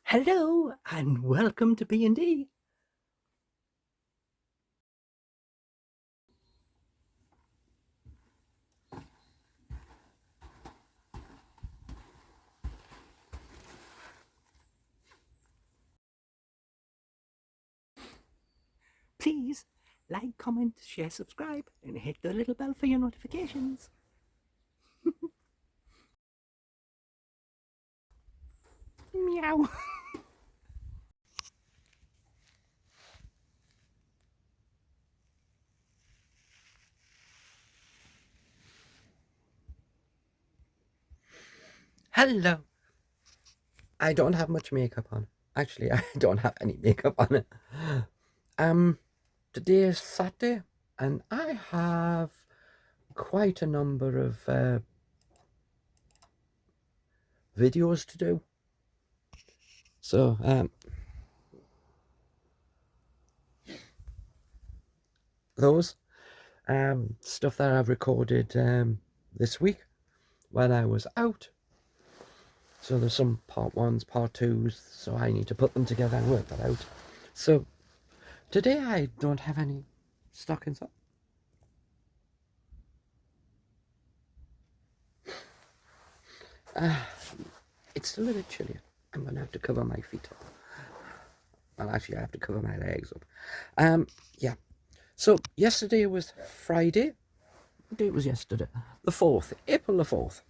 Hello and welcome to B&D. Please like, comment, share, subscribe, and hit the little bell for your notifications. Meow. Hello. I don't have much makeup on. Actually, I don't have any makeup on it. Today is Saturday, and I have quite a number of videos to do. So, those stuff that I've recorded this week when I was out. So there's some part ones, part twos, so I need to put them together and work that out. So today I don't have any stockings up. It's a little bit chilly. I'm going to have to cover my feet up. Well, actually, I have to cover my legs up. Yeah. So yesterday was Friday. What day was yesterday? The 4th, April the 4th.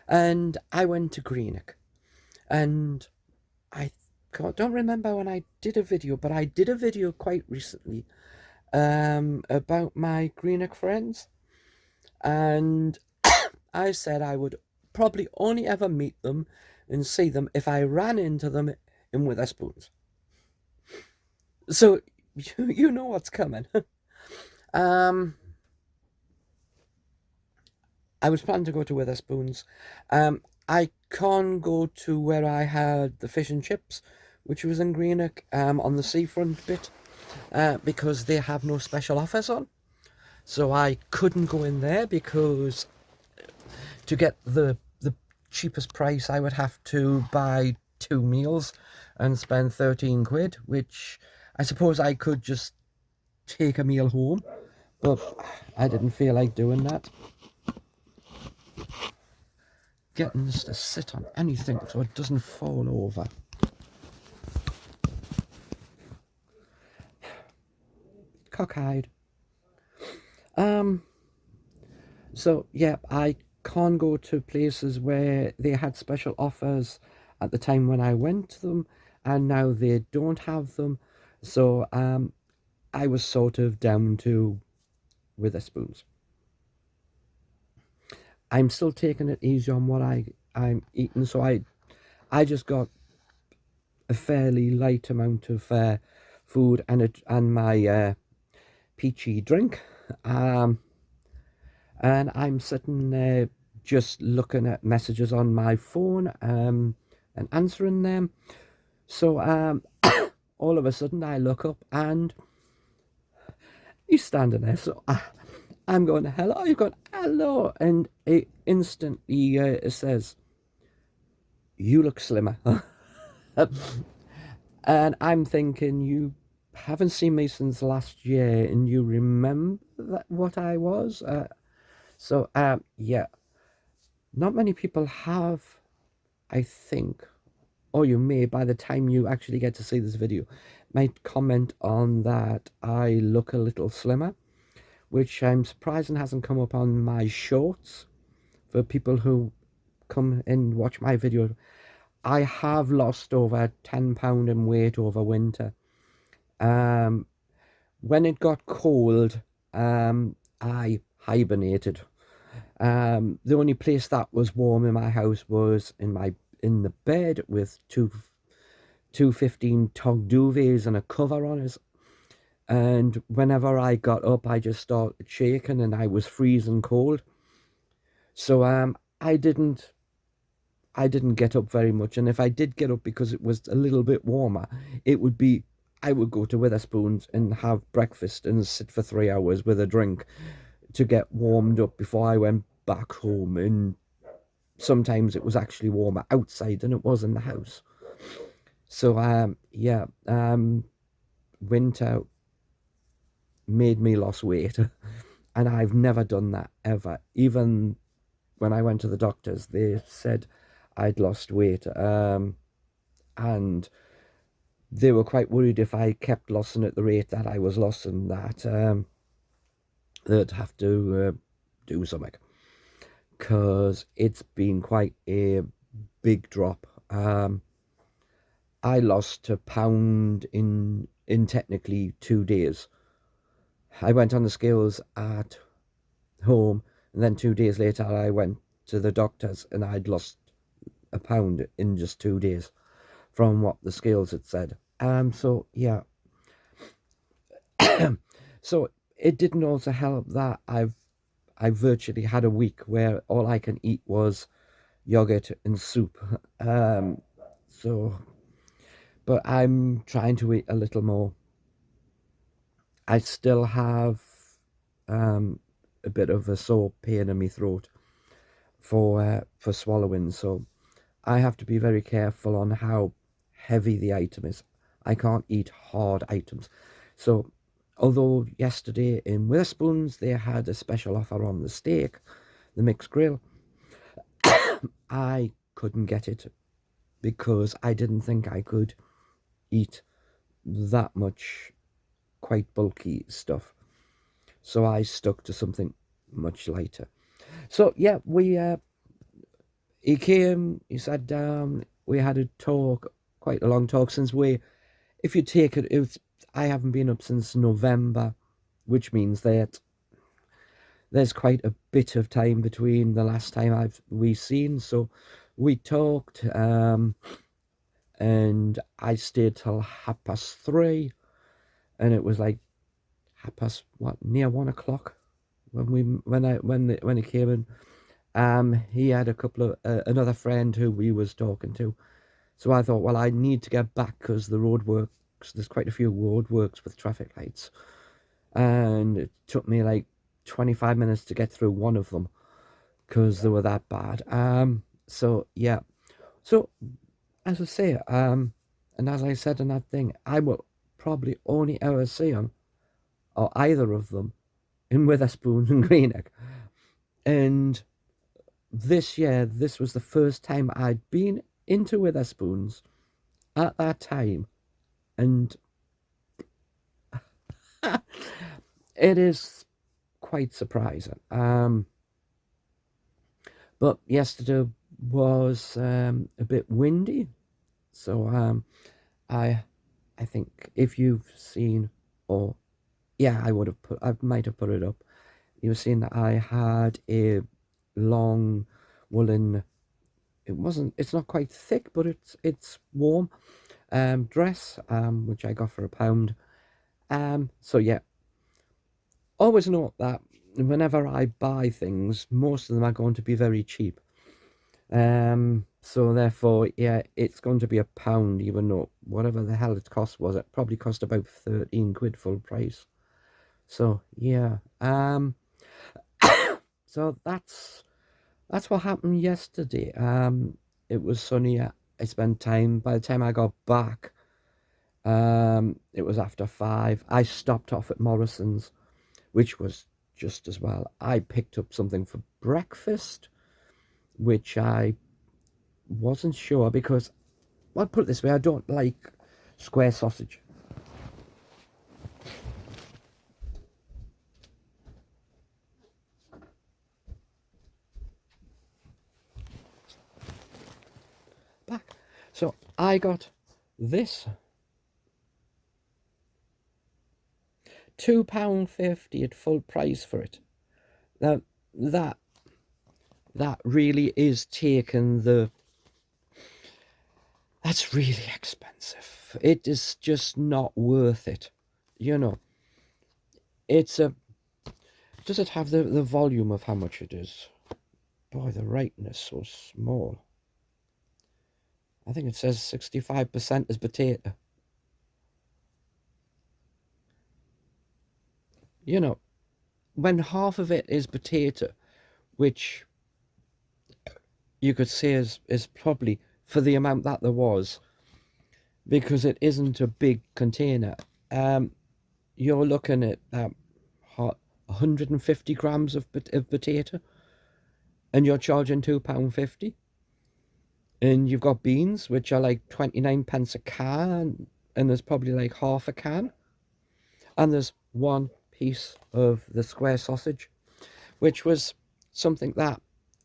And I went to Greenock. And I don't remember when I did a video, but I did a video quite recently about my Greenock friends. And I said I would probably only ever meet them and see them if I ran into them in Witherspoons. So you know what's coming. I was planning to go to Witherspoons. I can't go to where I had the fish and chips, which was in Greenock, on the seafront bit, because they have no special offers on. So I couldn't go in there because to get the cheapest price I would have to buy 2 meals and spend 13 quid, which I suppose I could just take a meal home, but I didn't feel like doing that. Getting this to sit on anything so it doesn't fall over. Cockeyed. So yeah, I can't go to places where they had special offers at the time when I went to them, and now they don't have them. So I was sort of down to Witherspoons. I'm still taking it easy on what I'm eating, so I just got a fairly light amount of food and my peachy drink. And I'm sitting there just looking at messages on my phone and answering them. So all of a sudden I look up and he's standing there. So I'm going, hello, you're going, hello. And it instantly says, you look slimmer. And I'm thinking, you haven't seen me since last year and you remember what I was? So yeah, not many people have, I think, or you may by the time you actually get to see this video, might comment on that I look a little slimmer, which I'm surprised hasn't come up on my shorts for people who come and watch my video. I have lost over 10 pound in weight over winter. When it got cold, I hibernated. The only place that was warm in my house was in the bed with two 15 tog duvets and a cover on it. And whenever I got up, I just started shaking and I was freezing cold. So I didn't get up very much. And if I did get up because it was a little bit warmer, I would go to Witherspoons and have breakfast and sit for 3 hours with a drink to get warmed up before I went back home. And sometimes it was actually warmer outside than it was in the house. So yeah, winter made me lose weight, and I've never done that ever. Even when I went to the doctors, they said I'd lost weight, and they were quite worried if I kept losing at the rate that I was losing, that they'd have to do something, because it's been quite a big drop. I lost a pound in technically 2 days. I went on the scales at home, and then 2 days later I went to the doctors, and I'd lost a pound in just 2 days from what the scales had said. So yeah, so it didn't also help that I virtually had a week where all I can eat was yogurt and soup. So, but I'm trying to eat a little more. I still have um, a bit of a sore pain in my throat for swallowing, so I have to be very careful on how heavy the item is. I can't eat hard items. So, although yesterday in Witherspoons they had a special offer on the steak, the mixed grill, I couldn't get it because I didn't think I could eat that much quite bulky stuff. So I stuck to something much lighter. So yeah, he came, he sat down, we had a talk, quite a long talk, since if you take I haven't been up since November, which means that there's quite a bit of time between the last time we seen. So we talked, and I stayed till 3:30, and it was like near 1 o'clock when he came in. He had a couple of another friend who we was talking to. So I thought, well, I need to get back because the road works. There's quite a few road works with traffic lights, and it took me like 25 minutes to get through one of them because they were that bad. So yeah. So as I say, and as I said in that thing, I will probably only ever see them, or either of them, in Witherspoon and Greenock. And this year, this was the first time I'd been into Witherspoons at that time, and it is quite surprising. But yesterday was a bit windy, so I I think if you've seen, or yeah, I might have put it up. You've seen that I had a long woolen. It's not quite thick, but it's warm dress, which I got for £1. So yeah, always note that whenever I buy things, most of them are going to be very cheap. So therefore, yeah, it's going to be £1, even though whatever the hell it cost was, it probably cost about 13 quid full price. So yeah, so that's what happened yesterday. It was sunny. I spent time. By the time I got back, it was after 5. I stopped off at Morrison's, which was just as well. I picked up something for breakfast, which I wasn't sure because, well, put it this way, I don't like square sausage. Back. So I got this £2.50 at full price for it. Now that really is taking the. That's really expensive. It is just not worth it. You know, it's a. Does it have the volume of how much it is? Boy, the writing is so small. I think it says 65% is potato. You know, when half of it is potato, which you could say is probably, for the amount that there was, because it isn't a big container. You're looking at 150 grams of potato, and you're charging £2.50. And you've got beans, which are like 29 pence a can, and there's probably like half a can. And there's one piece of the square sausage, which was something that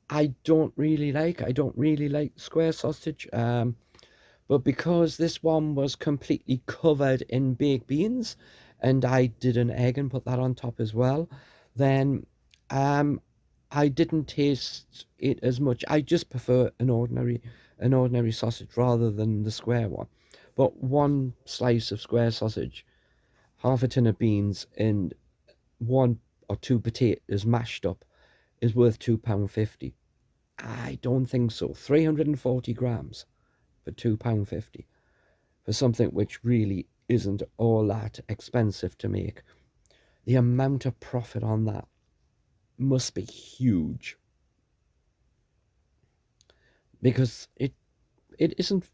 I don't really like. I don't really like square sausage. But because this one was completely covered in baked beans, and I did an egg and put that on top as well, then I didn't taste it as much. I just prefer an ordinary sausage rather than the square one. But one slice of square sausage, half a tin of beans, and one or two potatoes mashed up is worth £2.50. I don't think so. 340 grams for £2.50 for something which really isn't all that expensive to make. The amount of profit on that must be huge, because it isn't.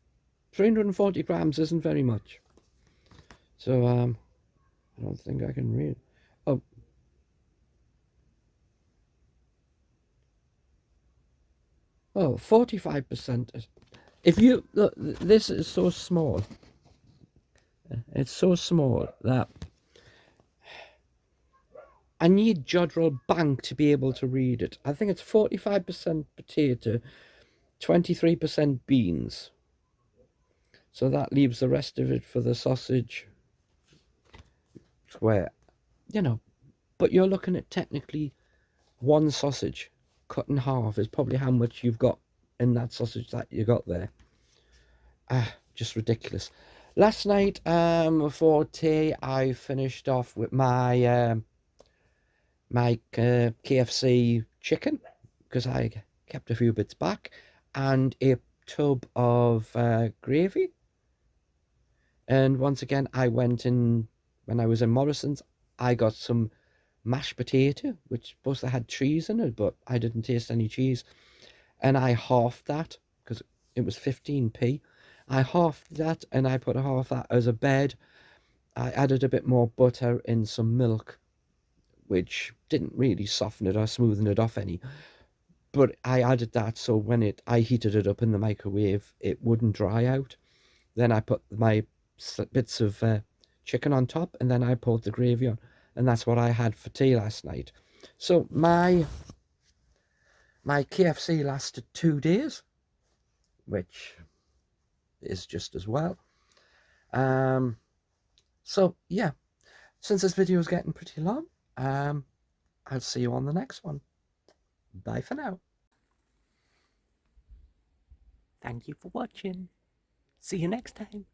340 grams isn't very much. So I don't think I can read. Oh, 45%. If you look, this is so small. It's so small that I need Jodrell Bank to be able to read it. I think it's 45% potato, 23% beans. So that leaves the rest of it for the sausage square. But you're looking at technically one sausage cut in half is probably how much you've got in that sausage that you got there. Just ridiculous. Last night, for tea, I finished off with my KFC chicken, because I kept a few bits back, and a tub of gravy. And once again, I went in when I was in Morrison's. I got some mashed potato, which supposed to had cheese in it, but I didn't taste any cheese. And I halved that because it was 15p. I halved that and I put a half that as a bed. I added a bit more butter and some milk, which didn't really soften it or smoothen it off any. But I added that so when I heated it up in the microwave, it wouldn't dry out. Then I put my bits of chicken on top, and then I poured the gravy on, and that's what I had for tea last night. So my KFC lasted 2 days, which is just as well. So yeah, since this video is getting pretty long, I'll see you on the next one. Bye for now. Thank you for watching. See you next time.